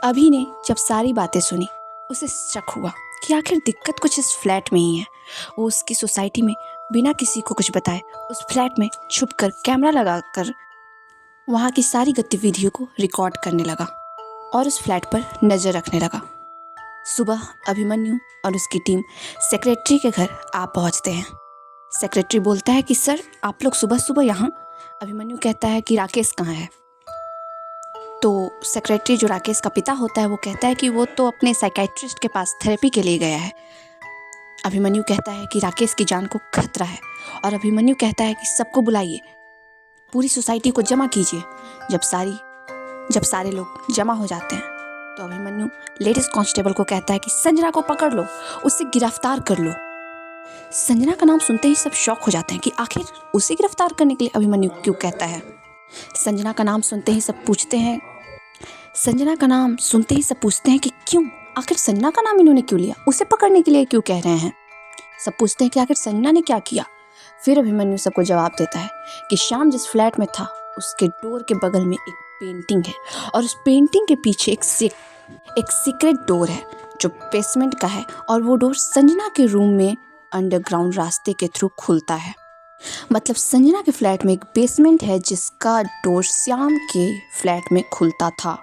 अभी ने जब सारी बातें सुनी उसे शक हुआ कि आखिर दिक्कत कुछ इस फ्लैट में ही है। वो उसकी सोसाइटी में बिना किसी को कुछ बताए उस फ्लैट में छुपकर कैमरा लगाकर वहाँ की सारी गतिविधियों को रिकॉर्ड करने लगा और उस फ्लैट पर नज़र रखने लगा। सुबह अभिमन्यु और उसकी टीम सेक्रेटरी के घर आ पहुँचते हैं। सेक्रेटरी बोलता है कि सर आप लोग सुबह सुबह यहाँ। अभिमन्यु कहता है कि राकेश कहाँ है। तो सेक्रेटरी जो राकेश का पिता होता है वो कहता है कि वो तो अपने साइकेट्रिस्ट के पास थेरेपी के लिए गया है। अभिमन्यु कहता है कि राकेश की जान को खतरा है और अभिमन्यु कहता है कि सबको बुलाइए, पूरी सोसाइटी को जमा कीजिए। जब सारे लोग जमा हो जाते हैं तो अभिमन्यु लेडीज कांस्टेबल को कहता है कि संजना को पकड़ लो, उसे गिरफ्तार कर लो। संजना का नाम सुनते ही सब शॉक हो जाते हैं कि आखिर उसे गिरफ्तार करने के लिए अभिमन्यु क्यों कहता है। संजना का नाम सुनते ही सब पूछते हैं कि क्यों, आखिर संजना का नाम इन्होंने क्यों लिया, उसे पकड़ने के लिए क्यों कह रहे हैं। सब पूछते हैं कि आखिर संजना ने क्या किया। फिर अभिमन्यु सबको जवाब देता है कि श्याम जिस फ्लैट में था उसके डोर के बगल में एक पेंटिंग है और उस पेंटिंग के पीछे एक सीक्रेट डोर है जो बेसमेंट का है और वो डोर संजना के रूम में अंडरग्राउंड रास्ते के थ्रू खुलता है। मतलब संजना के फ्लैट में एक बेसमेंट है जिसका डोर श्याम के फ्लैट में खुलता था।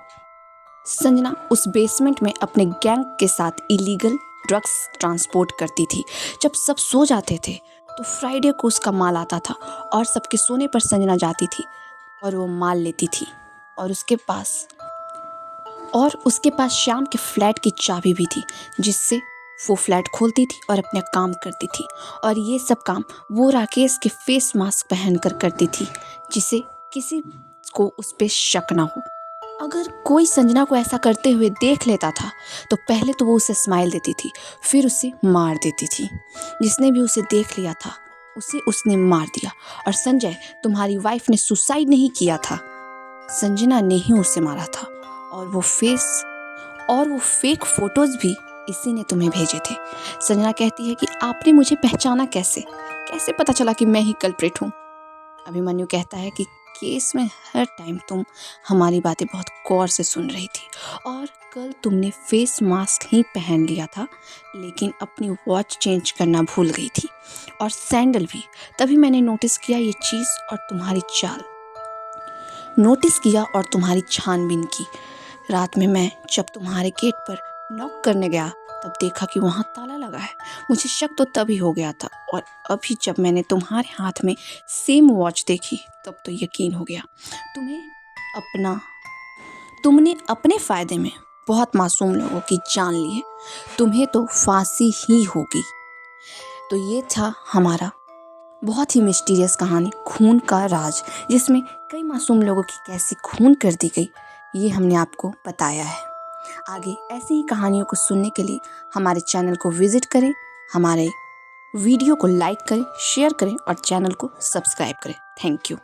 संजना उस बेसमेंट में अपने गैंग के साथ इलीगल ड्रग्स ट्रांसपोर्ट करती थी। जब सब सो जाते थे तो फ्राइडे को उसका माल आता था और सबके सोने पर संजना जाती थी और वो माल लेती थी और उसके पास श्याम के फ्लैट की चाबी भी थी जिससे वो फ्लैट खोलती थी और अपना काम करती थी। और ये सब काम वो राकेश के फेस मास्क पहनकर करती थी जिससे किसी को उस पर शक ना हो। अगर कोई संजना को ऐसा करते हुए देख लेता था तो पहले तो वो उसे स्माइल देती थी, फिर उसे मार देती थी। जिसने भी उसे देख लिया था उसे उसने मार दिया। और संजय, तुम्हारी वाइफ ने सुसाइड नहीं किया था, संजना ने ही उसे मारा था। और वो फेक फोटोज भी इसी ने तुम्हें भेजे थे। संजना कहती है कि आपने मुझे पहचाना कैसे पता चला कि मैं ही कल्प्रिट हूँ। अभिमन्यु कहता है कि केस में हर टाइम तुम हमारी बातें बहुत गौर से सुन रही थी और कल तुमने फेस मास्क ही पहन लिया था लेकिन अपनी वॉच चेंज करना भूल गई थी और सैंडल भी। तभी मैंने नोटिस किया ये चीज़ और तुम्हारी छानबीन की। रात में मैं जब तुम्हारे गेट पर नॉक करने गया तब देखा कि वहाँ ताला लगा है। मुझे शक तो तभी हो गया था और अभी जब मैंने तुम्हारे हाथ में सेम वॉच देखी तब तो यकीन हो गया। तुमने अपने फ़ायदे में बहुत मासूम लोगों की जान ली है, तुम्हें तो फांसी ही होगी। तो ये था हमारा बहुत ही मिस्टीरियस कहानी खून का राज, जिसमें कई मासूम लोगों की कैसी खून कर दी गई ये हमने आपको बताया है। आगे ऐसी ही कहानियों को सुनने के लिए हमारे चैनल को विजिट करें, हमारे वीडियो को लाइक करें, शेयर करें और चैनल को सब्सक्राइब करें। Thank you.